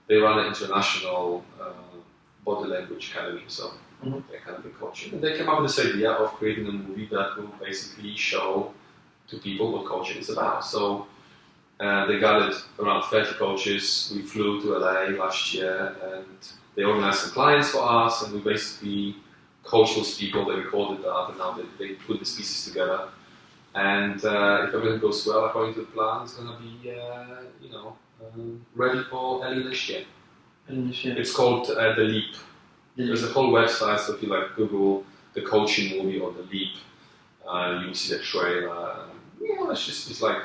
They run an international body language academy, so they're kind of a coaching. And they came up with this idea of creating a movie that will basically show to people what coaching is about. So they gathered around 30 coaches. We flew to LA last year and they organized some clients for us, and we basically coached those people. They recorded that, and now they put these pieces together. And if everything goes well according to the plan, it's going to be ready for early next year. It's called The Leap. There's a whole website, so if you like Google the coaching movie or The Leap, you will see the trailer. Yeah, it's like,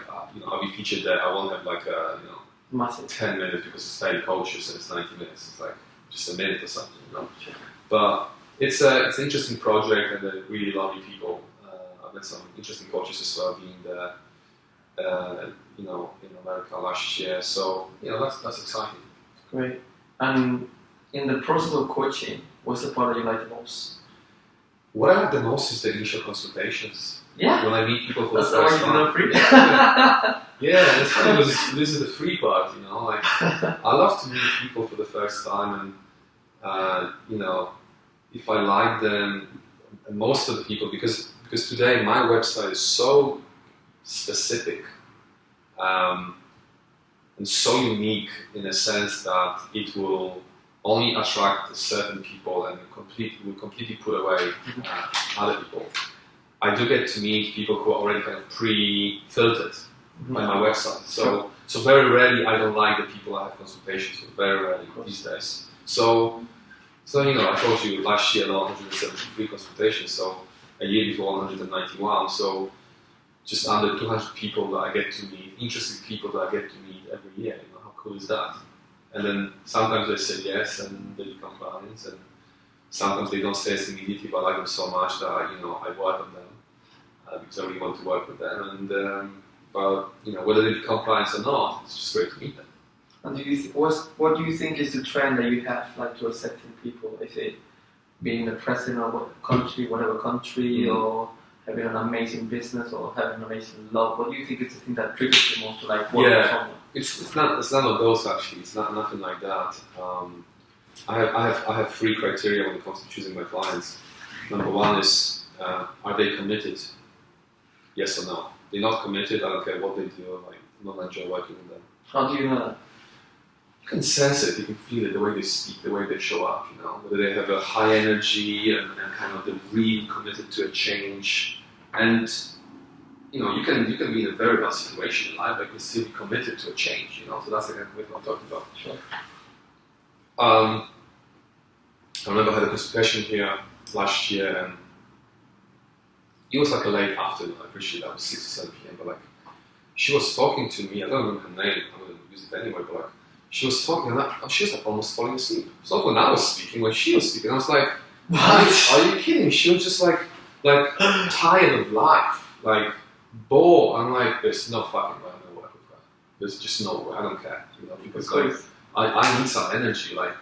I'll be featured there. I won't have like a, massive 10 minutes because it's 30 coaches and it's 90 minutes. It's like just a minute or something, you know. But it's an interesting project, and they're really lovely people. I met some interesting coaches as well, being there, in America last year. So, that's exciting. Great. And in the process of coaching, what's the part that you like the most? What I like the most is the initial consultations. Yeah. When I meet people for that's the first time. That's free. Yeah, that's funny because this is the free part, Like, I love to meet people for the first time, and if I like them, and most of the people, because today my website is so specific and so unique in a sense that it will only attract certain people and will completely put away other people. I do get to meet people who are already kind of pre-filtered by my website. So very rarely I don't like the people I have consultations with, very rarely these days. So I told you last year there were 173 consultations, so a year before 191, so just under 200 people that I get to meet, interesting people that I get to meet every year. How cool is that? And then sometimes they say yes and they become clients, and sometimes they don't say yes immediately, but I like them so much that I work on them because I really want to work with them. And but whether they become clients or not, it's just great to meet them. And what do you think is the trend that you have, like, to accepting people? Is it being the president of whatever country, or having an amazing business, or having an amazing love? What do you think is the thing that triggers you most to like work with someone? It's none of those actually. It's nothing like that. I have 3 criteria when it comes to choosing my clients. Number 1 is are they committed? Yes or no. They're not committed. I don't care what they do. I'm not enjoy working with them. How do you know that? You can sense it. You can feel it. The way they speak, the way they show up. Whether they have a high energy and kind of they're really committed to a change. And you can be in a very bad situation in life, but you can still be committed to a change. So that's the kind of commitment I'm talking about. Sure. I remember I had a consultation here last year, and it was like a late afternoon. I appreciate that was 6 or 7 p.m. But like, she was talking to me. I don't remember her name. I'm gonna use it anyway. But like, she was talking, and she was like almost falling asleep. It's not when I was speaking, when she was speaking. I was like, are you kidding? She was just like tired of life, like bored. I'm like, there's no fucking way I'm gonna work with her. There's just no way. I don't care, because like, I need some energy, I'm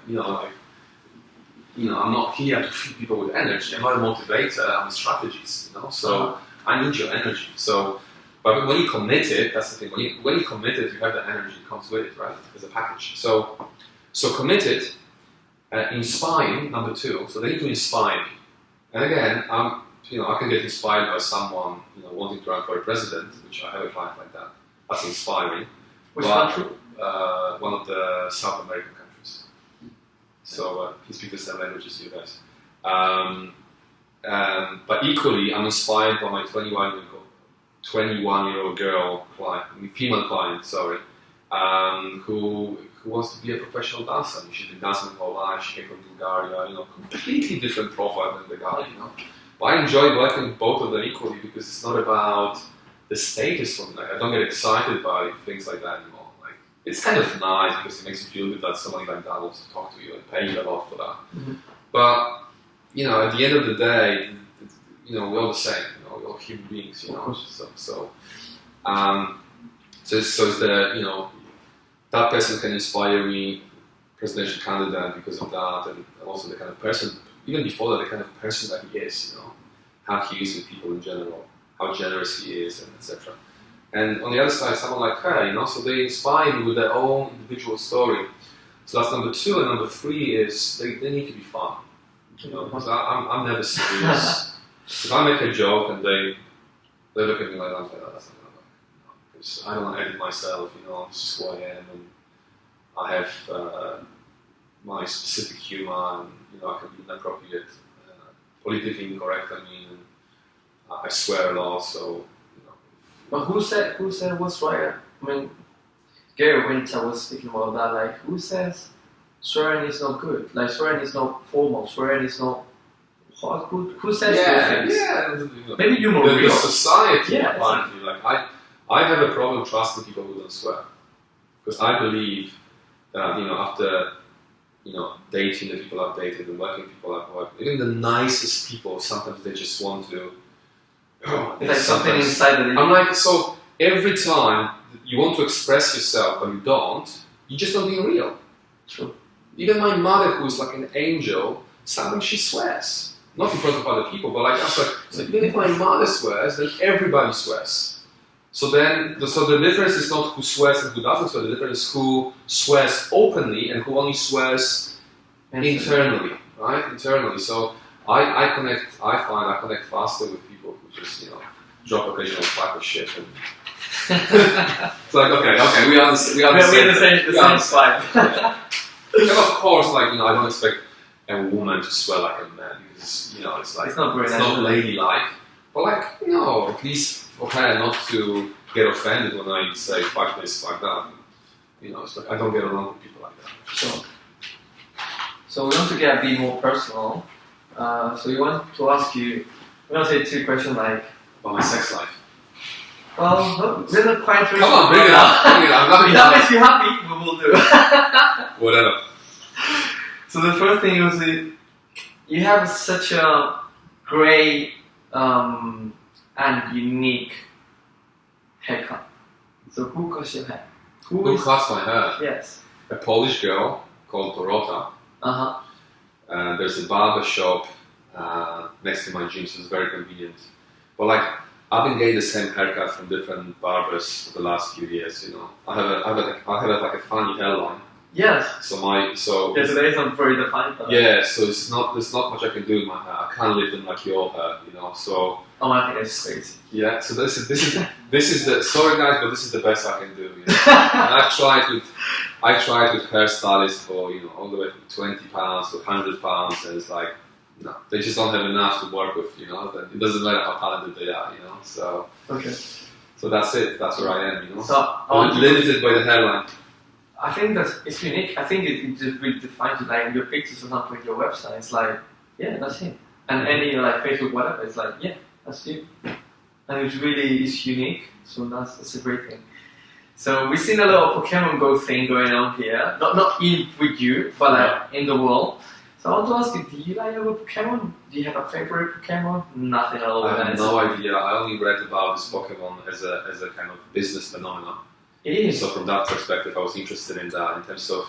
not here to feed people with energy. I'm not a motivator, I'm a strategist, so I need your energy. So, but when you committed, that's the thing, when you committed, you have the energy that comes with it, right, as a package. So committed, inspiring, number 2, so they need to inspire me. And again, I can get inspired by someone, wanting to run for a president, which I have a client like that. That's inspiring. Which country? One of the South American countries. So he speaks the same language as you guys. But equally, I'm inspired by my 21-year-old girl client, female client, who wants to be a professional dancer. She's been dancing her whole life. She came from Bulgaria, completely different profile than the guy, But I enjoy working with both of them equally because it's not about the status from that. I don't get excited by things like that anymore. It's kind of nice because it makes you feel good that somebody like that wants to talk to you and pay you a lot for that. Mm-hmm. But, at the end of the day, we're all the same, we're all human beings, So it's that person can inspire me, presidential candidate, because of that, and also the kind of person, even before that, the kind of person that he is, how he is with people in general, how generous he is, and etc. And on the other side, someone like her, so they inspire me with their own individual story. So that's number 2, and number 3 is they need to be fun. Because I'm never serious. If I make a joke and they look at me like that, that's not gonna work. Because I don't edit myself. This is who I am, and I have my specific humor, and I can be inappropriate, politically incorrect. And I swear a lot, so. But who said what's right? I mean, Gary Winter was speaking about that. Like, who says swearing is not good? Like, swearing is not formal. Swearing is not hard. Who says those things? Yeah. Maybe you more the society. Yeah. Apparently, I have a problem trusting people who don't swear, because I believe that after dating the people I've dated and working with people I've worked with, even the nicest people, sometimes they just want to. It's like something inside that. I'm like, so every time you want to express yourself but you don't, you're just not being real. True. Even my mother, who is like an angel, sometimes she swears. Not in front of other people, but so even if my mother swears, then everybody swears. So the difference is not who swears and who doesn't swear, the difference is who swears openly and who only swears internally, right? Internally. So I connect faster with people who just, drop occasional type of shit. And it's like, okay, we are the same spot. Yeah. And of course, I don't expect a woman to swear like a man, because, it's like, it's not ladylike. But at least for her not to get offended when I say fuck this, fuck that. It's like I don't get along with people like that. Sure. So we want to get a bit more personal. So we want to ask you, we're going to say 2 questions about my sex life. Well, we're not quite Come on, bring it up. If that makes you happy, we will do it. Whatever. So the first thing is you have such a great and unique haircut. So who cuts your hair? Who cuts my hair? Yes. A Polish girl called Dorota. There's a barber shop next to my gym, so it's very convenient. But I've been getting the same haircut from different barbers for the last few years. I have a funny hairline. Yes. Today I'm very defined. Yeah, so there's not much I can do with my hair. I can't leave them like your hair, So. Oh, I think it's crazy. Yeah. So this is the sorry guys, but this is the best I can do. And I've tried with hairstylists for all the way from £20 to £100, and it's like no, they just don't have enough to work with. It doesn't matter how talented they are. So. Okay. So that's it. That's where I am. So limited by the hairline. I think it's unique. I think it just really defines you. Like your pictures, for example, on your website, it's like, yeah, that's him. And any Facebook, whatever, it's like, yeah, as you, and it really is unique. So that's a great thing. So we've seen a little Pokemon Go thing going on here, not in with you, but like in the world. So I want to ask you, do you like your Pokemon? Do you have a favorite Pokemon? Nothing at all. I have no idea. I only read about this Pokemon as a kind of business phenomenon. It is. So from that perspective, I was interested in that in terms of,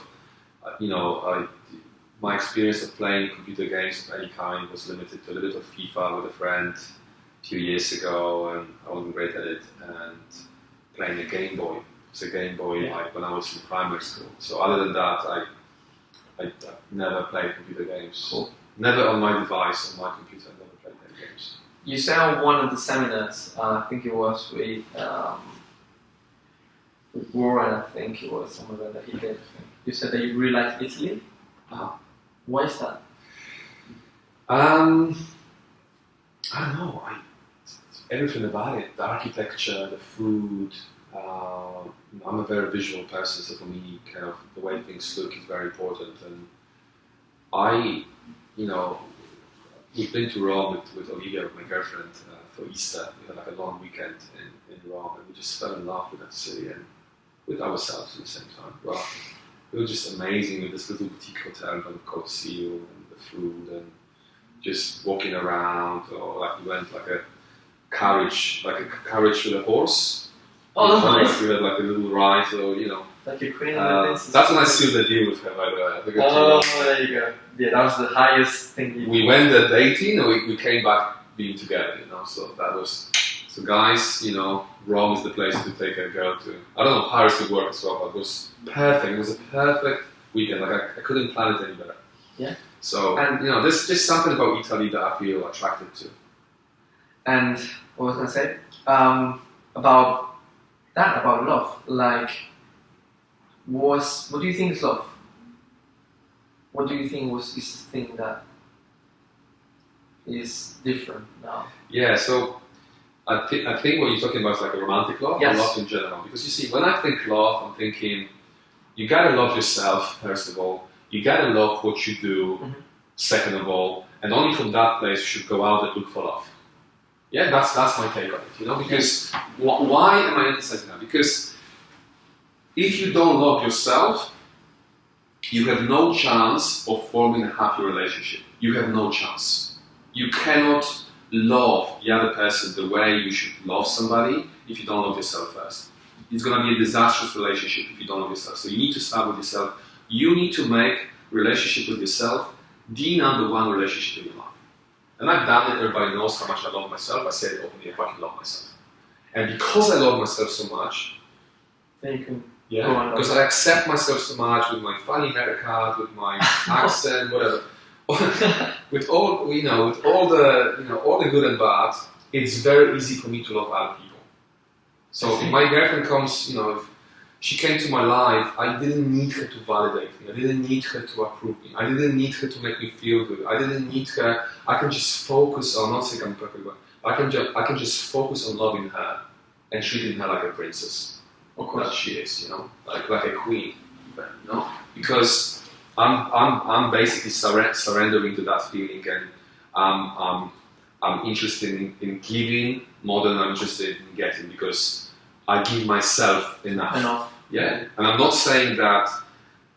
my experience of playing computer games of any kind was limited to a little bit of FIFA with a friend a few years ago, and I wasn't great at it. And playing a Game Boy. It was a Game Boy like when I was in primary school. So other than that, I never played computer games. Cool. Never on my device, on my computer, I never played any games. You said on one of the seminars, I think it was with Warren, I think it was, some of them that he did. You said that you really like Italy? Why is that? I don't know. Everything about it, the architecture, the food. I'm a very visual person, so for me, kind of the way things look is very important. And we've been to Rome with Olivia, with my girlfriend, for Easter. We had like a long weekend in Rome, and we just fell in love with that city and with ourselves at the same time. Well, it was just amazing with this little boutique hotel on the Colosseum and the food and just walking around, or like we went like a carriage with a horse. Oh, that's nice. We had like a little ride, so Like your queen and the that's when I sealed the deal with her, by the way. Oh, there you go. Yeah, that was the highest thing. We went at 18 and we came back being together, so that was. So guys, Rome is the place to take a girl to. I don't know, Paris would work as well, but it was perfect. It was a perfect weekend. Like I couldn't plan it any better. Yeah. So, and there's just something about Italy that I feel attracted to. And what was I going to say? About love. Like, what do you think is love? What do you think is the thing that is different now? Yeah, so I think what you're talking about is like a romantic love, yes. Or love in general. Because you see, when I think love, I'm thinking you gotta love yourself, first of all. You gotta love what you do, second of all. And only from that place you should go out and look for love. Yeah, that's my take on it, because why am I emphasizing that? Because if you don't love yourself, you have no chance of forming a happy relationship. You have no chance. You cannot love the other person the way you should love somebody if you don't love yourself first. It's going to be a disastrous relationship if you don't love yourself. So you need to start with yourself. You need to make relationship with yourself the number one relationship in your life. And I've done it, everybody knows how much I love myself. I say it openly, I fucking love myself. And because I love myself so much, then you can because I accept myself so much with my funny haircut, with my accent, whatever. with all the good and bad, it's very easy for me to love other people. So if my girlfriend comes, if she came to my life, I didn't need her to validate me. I didn't need her to approve me. I didn't need her to make me feel good. I didn't need her. I can just focus on, not saying I'm perfect, but I can just focus on loving her and treating her like a princess. Of course, that she is, like a queen, because I'm basically surrendering to that feeling, and I'm interested in giving more than I'm interested in getting, because I give myself enough. Yeah, and I'm not saying that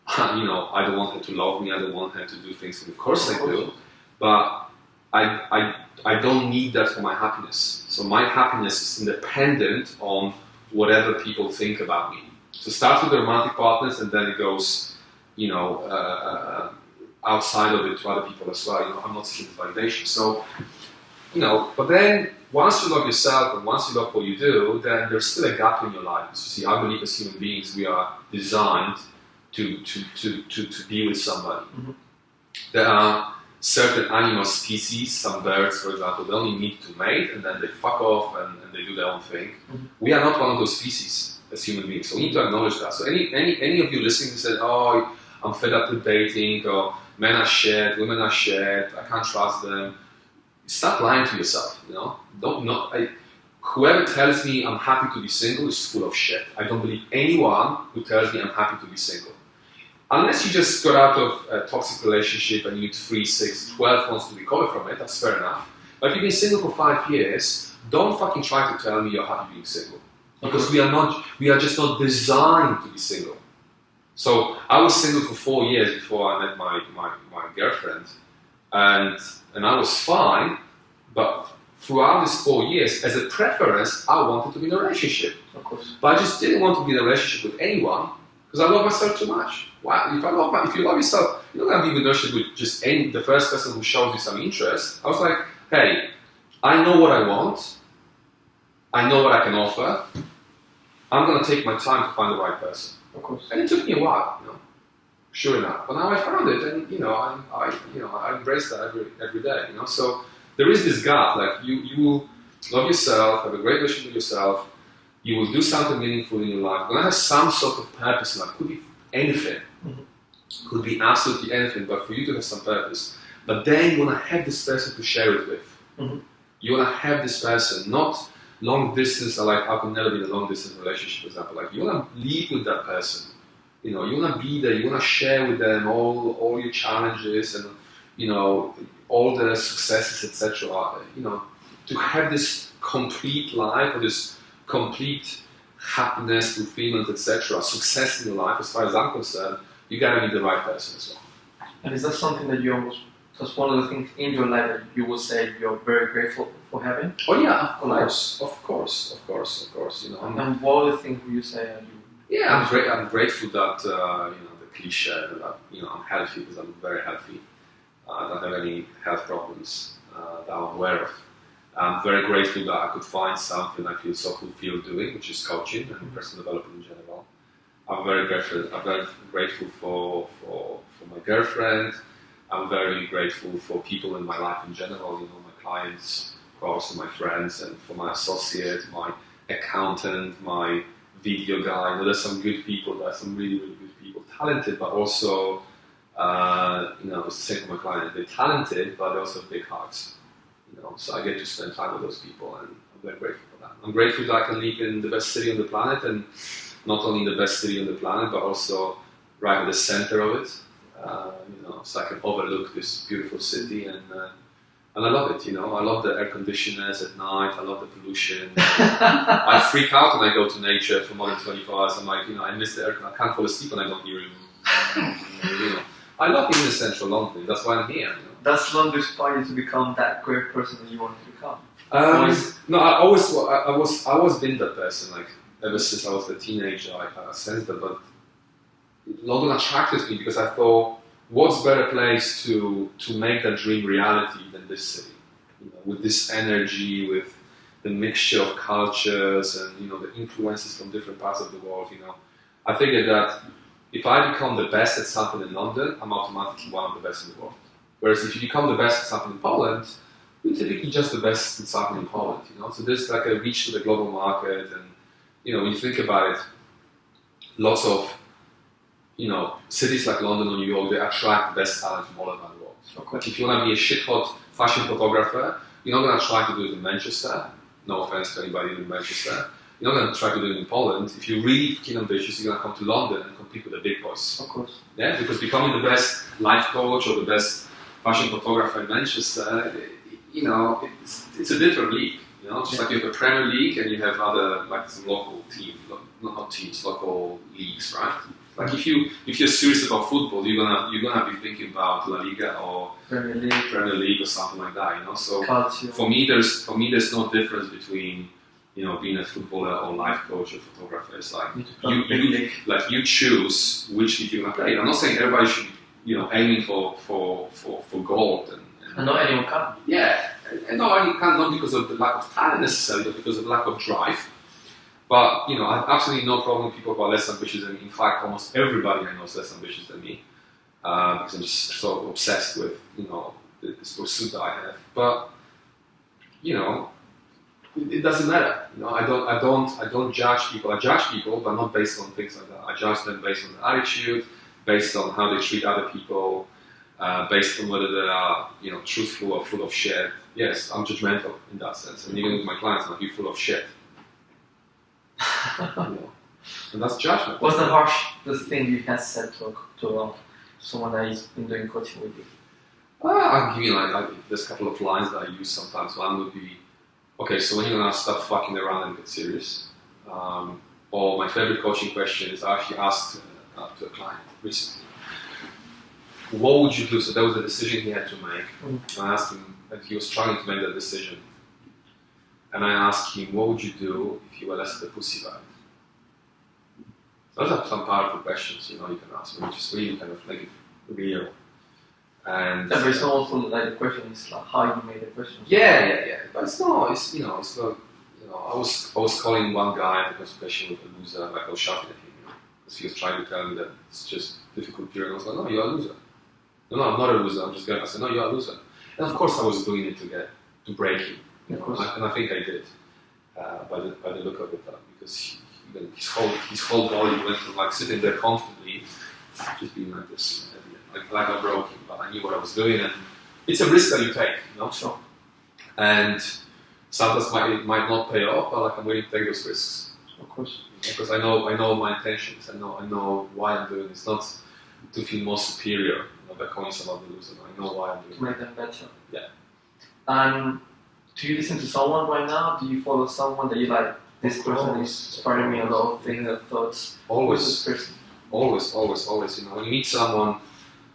I don't want her to love me. I don't want her to do things for me. Of course I do, but I don't need that for my happiness. So my happiness is independent on whatever people think about me. So start with the romantic partners, and then it goes, outside of it to other people as well. I'm not seeking validation. So, but then once you love yourself and once you love what you do, then there's still a gap in your life. So see, I believe as human beings we are designed to be with somebody. There are certain animal species, some birds, for example, they only meet to mate and then they fuck off and they do their own thing. We are not one of those species as human beings, so we need to acknowledge that. So any of you listening who said, "Oh, I'm fed up with dating," or "Men are shit, women are shit, I can't trust them," stop lying to yourself. Whoever tells me I'm happy to be single is full of shit. I don't believe anyone who tells me I'm happy to be single. Unless you just got out of a toxic relationship and you need 3, 6, 12 months to recover from it, that's fair enough. But if you've been single for 5 years, don't fucking try to tell me you're happy being single. Because we are just not designed to be single. So I was single for 4 years before I met my girlfriend, and I was fine, but throughout these 4 years, as a preference, I wanted to be in a relationship. Of course. But I just didn't want to be in a relationship with anyone because I love myself too much. Wow, if you love yourself, you're not going to be in a relationship with just the first person who shows you some interest. I was like, hey, I know what I want. I know what I can offer. I'm going to take my time to find the right person. Of course. And it took me a while, sure enough. But now I found it, and I embrace that every day. So there is this gap. Like you love yourself, have a great relationship with yourself. You will do something meaningful in your life. You're going to have some sort of purpose in life. Could be anything. Mm-hmm. Could be absolutely anything. But for you to have some purpose, but then you want to have this person to share it with. Mm-hmm. You want to have this person, not long distance. Like I could never be in a long distance relationship, for example. Like you want to live with that person. You want to be there. You want to share with them all your challenges and all the successes, etc. To have this complete life or this complete happiness, fulfillment, etc. Success in your life, as far as I'm concerned, you gotta be the right person as well. And is that something that that's one of the things in your life that you would say you're very grateful for having? Oh yeah, of course. And what other things would you say are you? Yeah, I'm grateful that the cliche that I'm healthy because I'm very healthy. I don't have any health problems that I'm aware of. I'm very grateful that I could find something I feel so fulfilled doing, which is coaching and personal development in general. I'm very grateful for my girlfriend. I'm very grateful for people in my life in general, my clients, of course, my friends, and for my associate, my accountant, my video guy. There's some good people, there's some really, really good people, talented, but also, it's the same for my clients. They're talented, but they also have big hearts. So I get to spend time with those people, and I'm very grateful for that. I'm grateful that I can live in the best city on the planet, and not only in the best city on the planet, but also right at the center of it. So I can overlook this beautiful city, and I love it. I love the air conditioners at night. I love the pollution. I freak out when I go to nature for more than 24 hours. I'm like, I miss the air. I can't fall asleep when I don't hear it. I love being in central London. That's why I'm here. Does London inspire you to become that great person that you want to become? No, I always been that person. Like ever since I was a teenager, I sensed that. But London attracted me because I thought, what's better place to make that dream reality than this city? With this energy, with the mixture of cultures and the influences from different parts of the world. I figured that if I become the best at something in London, I'm automatically one of the best in the world. Whereas if you become the best at something in Poland, you're typically just the best at something in Poland. So there's like a reach to the global market, and when you think about it, lots of cities like London or New York, they attract the best talent from all over the world. Okay. Like if you want to be a shit-hot fashion photographer, you're not going to try to do it in Manchester. No offense to anybody in Manchester. You're not going to try to do it in Poland. If you're really keen on ambitious, you're going to come to London and compete with the big boys. Of course. Yeah, because becoming the best life coach or the best fashion photographer in Manchester, it's a different league. Just like you have a Premier League and you have other like some local teams, not teams, local leagues, right? Like if you're serious about football, you're gonna be thinking about La Liga or Premier League or something like that. So Culture. for me, there's no difference between being a footballer or life coach or photographer. It's like you choose which league you're gonna play. I'm not saying everybody should aiming for gold and not anyone can. Yeah, and not anyone can, not because of the lack of talent necessarily, but because of the lack of drive. But I have absolutely no problem with people who are less ambitious than me. In fact, almost everybody I know is less ambitious than me because I'm just so obsessed with this pursuit that I have. But it doesn't matter. I don't judge people. I judge people, but not based on things like that. I judge them based on their attitude, based on how they treat other people, based on whether they are truthful or full of shit. Yes, I'm judgmental in that sense, and even with my clients, I'm full of shit. And that's judgment. What's the harshest thing you have said to someone that has been doing coaching with you? I'll give you there's a couple of lines that I use sometimes. One would be, okay, so when you're gonna stop fucking around and get serious. Or my favorite coaching question is I actually asked to a client recently, what would you do? So that was the decision he had to make. And I asked him, and he was trying to make that decision. And I asked him, what would you do if you were less of a pussy bag? Those are some powerful questions, you can ask, which is really kind of like real. And but it's also like the question is like how you made the question. Yeah. But it's not. It's not. I was calling one guy in the consultation with a loser, like I was shouting at him, because he was trying to tell me that it's just a difficult period. I was like, no, you're a loser. No, I'm not a loser. I'm just going. I said, no, you're a loser. And of course, I was doing it to break him. And I think I did by the look of it, because his whole body went from like sitting there comfortably, just being like this, like I broke him. But I knew what I was doing, and it's a risk that you take, Sure. And sometimes might not pay off, but like I'm willing to take those risks. Of course. Because I know my intentions. I know why I'm doing it. It's not to feel more superior, by calling someone the loser. I know why I'm doing it. To make them better. Yeah. And do you listen to someone right now? Do you follow someone that you like? This person is inspiring me a lot of things and thoughts. Always. This person? Always. When you meet someone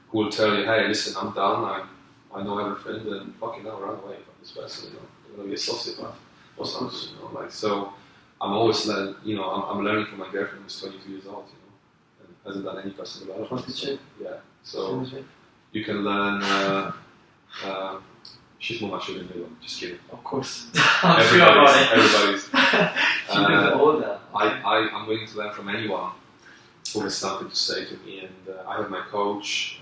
who will tell you, hey, listen, I'm done. I know everything, then fucking hell, run away from this person. You're gonna be a sociopath or something. So I'm always learning. I'm learning from my girlfriend who's 22 years old. And hasn't done any personal development. 22. Yeah. So you can learn. She's more mature than you. Just kidding. Of course. I'm sure about it. Everybody's. She's older. I'm willing to learn from anyone who has something to say to me, and I have my coach